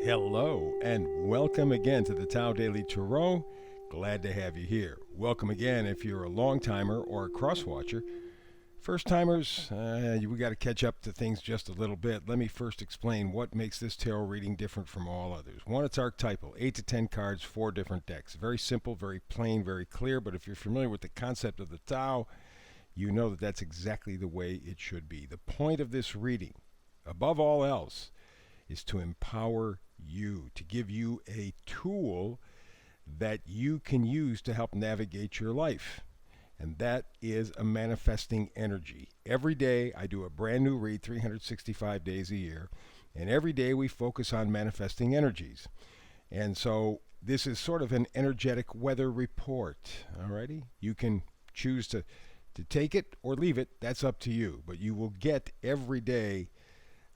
Hello, and welcome again to the Tao Daily Tarot. Glad to have you here. Welcome again if you're a long timer or a cross watcher. First timers, we got to catch up to things just a little bit. Let me first explain what makes this tarot reading different from all others. One, it's archetypal, 8 to 10 cards, 4 different decks. Very simple, very plain, very clear, but if you're familiar with the concept of the Tao, you know that that's exactly the way it should be. The point of this reading, above all else, is to empower you, to give you a tool that you can use to help navigate your life. And that is a manifesting energy. Every day I do a brand new read, 365 days a year, and every day we focus on manifesting energies. And so this is sort of an energetic weather report, alrighty? You can choose to take it or leave it, that's up to you. But you will get every day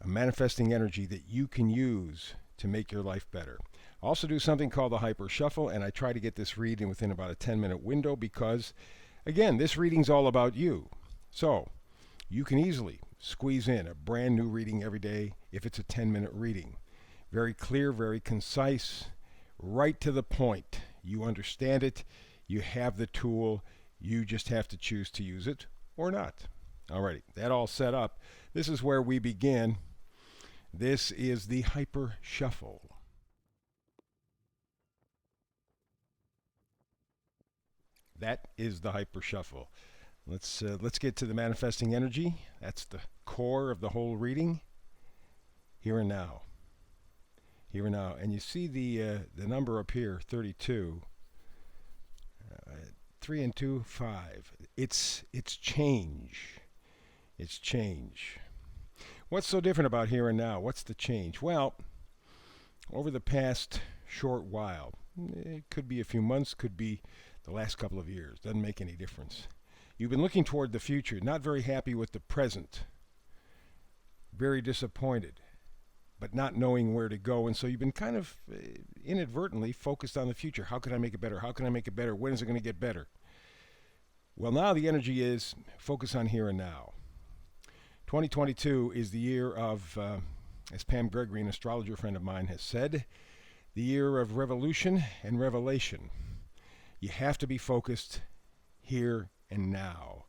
a manifesting energy that you can use to make your life better. I also do something called the Hyper Shuffle, and I try to get this reading within about a 10-minute window because, again, this reading's all about you. So you can easily squeeze in a brand new reading every day if it's a 10-minute reading. Very clear, very concise, right to the point. You understand it, you have the tool, you just have to choose to use it or not. Alrighty, that all set up. This is where we begin. This is the Hyper Shuffle. That is the Hyper Shuffle. Let's get to the manifesting energy. That's the core of the whole reading. Here and now. Here and now. And you see the number up here, 32. 3 and 2, 5. It's change. It's change. What's so different about here and now? What's the change? Well, over the past short while, it could be a few months, could be the last couple of years, doesn't make any difference. You've been looking toward the future, not very happy with the present, very disappointed, but not knowing where to go. And so you've been kind of inadvertently focused on the future. How can I make it better? How can I make it better? When is it going to get better? Well, now the energy is focus on here and now. 2022 is the year of, as Pam Gregory, an astrologer friend of mine, has said, the year of revolution and revelation. You have to be focused here and now.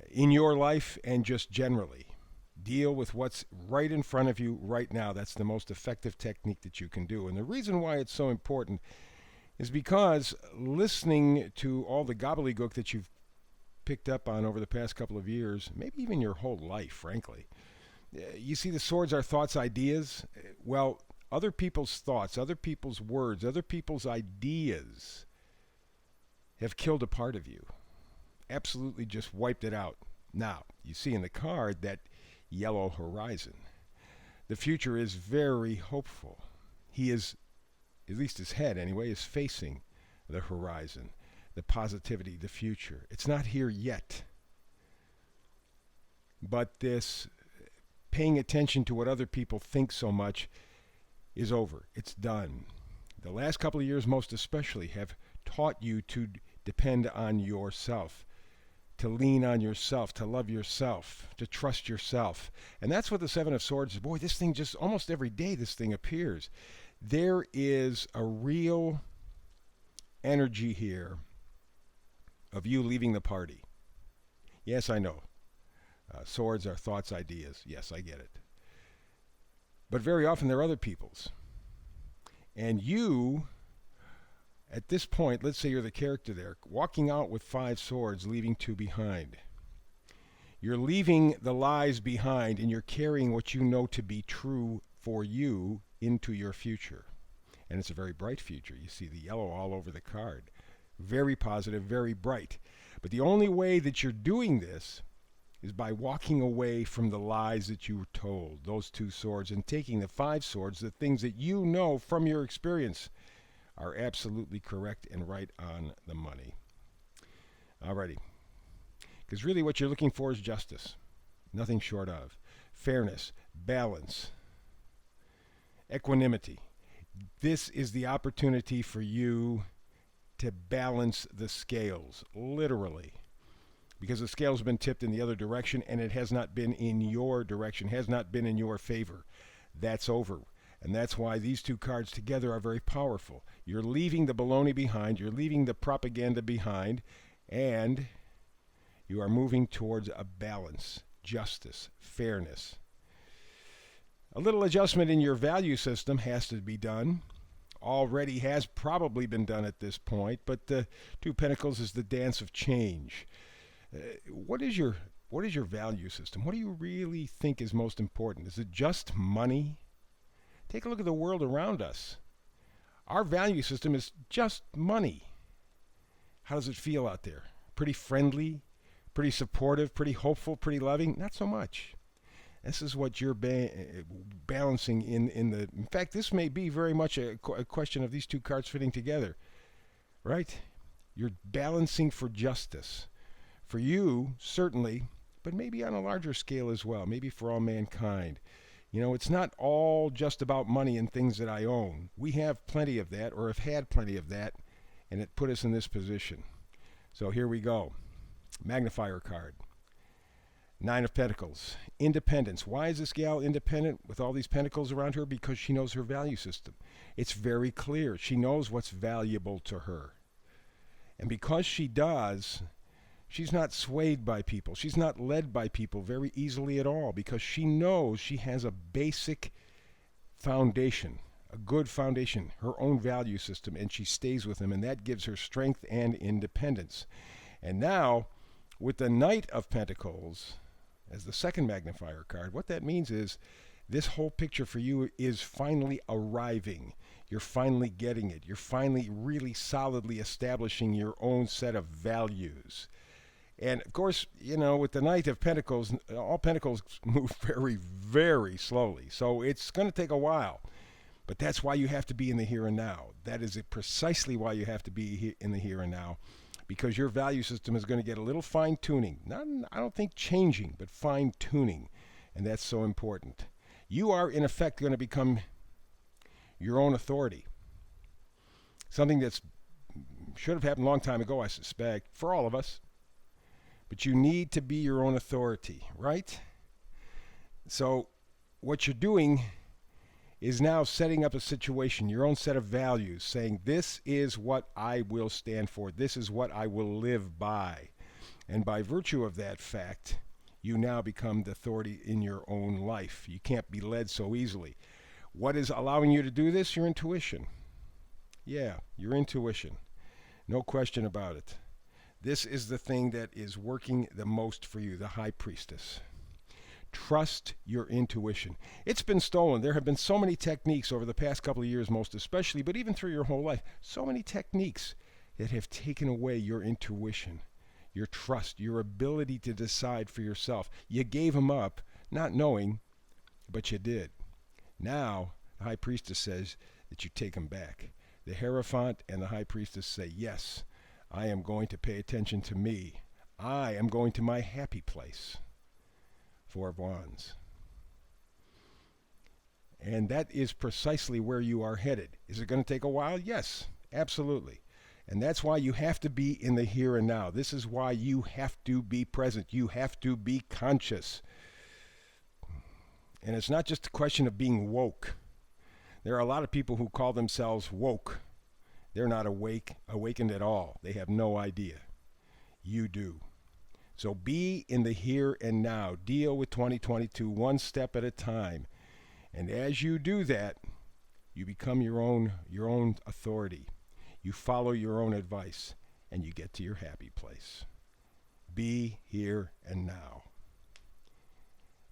In your life and just generally. Deal with what's right in front of you right now. That's the most effective technique that you can do. And the reason why it's so important is because listening to all the gobbledygook that you've picked up on over the past couple of years, maybe even your whole life, frankly. You see, the swords are thoughts, ideas. Well, other people's thoughts, other people's words, other people's ideas have killed a part of you. Absolutely just wiped it out. Now, you see in the card that yellow horizon. The future is very hopeful. He is, at least his head anyway, is facing the horizon. The positivity, the future. It's not here yet. But this paying attention to what other people think so much is over. It's done. The last couple of years, most especially, have taught you to depend on yourself, to lean on yourself, to love yourself, to trust yourself. And that's what the Seven of Swords is. Boy, this thing just almost every day this thing appears. There is a real energy here of you leaving the party. Yes, I know. Swords are thoughts, ideas. Yes, I get it. But very often they're other people's. And you, at this point, let's say you're the character there, walking out with 5 swords, leaving 2 behind. You're leaving the lies behind and you're carrying what you know to be true for you into your future. And it's a very bright future. You see the yellow all over the card. Very positive, very bright. But the only way that you're doing this is by walking away from the lies that you were told, those 2 swords, and taking the 5 swords, the things that you know from your experience are absolutely correct and right on the money. Alrighty. Because really what you're looking for is justice. Nothing short of. Fairness, balance, equanimity. This is the opportunity for you to balance the scales, literally. Because the scale's been tipped in the other direction and it has not been in your direction, has not been in your favor. That's over. And that's why these two cards together are very powerful. You're leaving the baloney behind, you're leaving the propaganda behind, and you are moving towards a balance, justice, fairness. A little adjustment in your value system has to be done. Already has probably been done at this point, but the Two of Pentacles is the dance of change. What is your value system? What do you really think is most important? Is it just money? Take a look at the world around us. Our value system is just money. How does it feel out there? Pretty friendly, pretty supportive, pretty hopeful, pretty loving? Not so much. This is what you're balancing in the... In fact, this may be very much a question of these two cards fitting together, right? You're balancing for justice. For you, certainly, but maybe on a larger scale as well, maybe for all mankind. You know, it's not all just about money and things that I own. We have plenty of that, or have had plenty of that, and it put us in this position. So here we go. Magnifier card. Nine of Pentacles. Independence. Why is this gal independent with all these pentacles around her? Because she knows her value system. It's very clear. She knows what's valuable to her. And because she does, she's not swayed by people. She's not led by people very easily at all, because she knows she has a basic foundation, a good foundation, her own value system, and she stays with them, and that gives her strength and independence. And now, with the Knight of Pentacles as the second magnifier card, what that means is this whole picture for you is finally arriving. You're finally getting it. You're finally really solidly establishing your own set of values. And of course, you know, with the Knight of Pentacles, all Pentacles move very, very slowly. So it's going to take a while. But that's why you have to be in the here and now. That is precisely why you have to be in the here and now. Because your value system is going to get a little fine-tuning. Not, I don't think changing, but fine-tuning. And that's so important. You are, in effect, going to become your own authority. Something that should have happened a long time ago, I suspect, for all of us. But you need to be your own authority, right? So what you're doing is now setting up a situation, your own set of values, saying this is what I will stand for. This is what I will live by. And by virtue of that fact, you now become the authority in your own life. You can't be led so easily. What is allowing you to do this? Your intuition. Yeah, your intuition. No question about it. This is the thing that is working the most for you, the High Priestess. Trust your intuition. It's been stolen. There have been so many techniques over the past couple of years, most especially, but even through your whole life, so many techniques that have taken away your intuition, your trust, your ability to decide for yourself. You gave them up, not knowing, but you did. Now, the High Priestess says that you take them back. The Hierophant and the High Priestess say, yes, I am going to pay attention to me. I am going to my happy place. Four of Wands. And that is precisely where you are headed. Is it going to take a while? Yes, absolutely. And that's why you have to be in the here and now. This is why you have to be present. You have to be conscious. And it's not just a question of being woke. There are a lot of people who call themselves woke. They're not awakened at all. They have no idea. You do. So be in the here and now. Deal with 2022 one step at a time. And as you do that, you become your own authority. You follow your own advice, and you get to your happy place. Be here and now.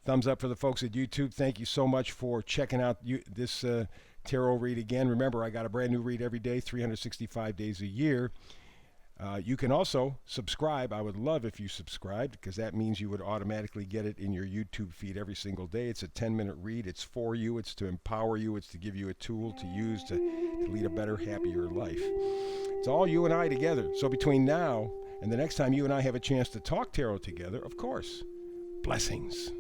Thumbs up for the folks at YouTube. Thank you so much for checking out this tarot read again. Remember, I got a brand new read every day, 365 days a year. You can also subscribe. I would love if you subscribed, because that means you would automatically get it in your YouTube feed every single day. It's a 10-minute read. It's for you. It's to empower you. It's to give you a tool to use to lead a better, happier life. It's all you and I together. So between now and the next time you and I have a chance to talk tarot together, of course, blessings.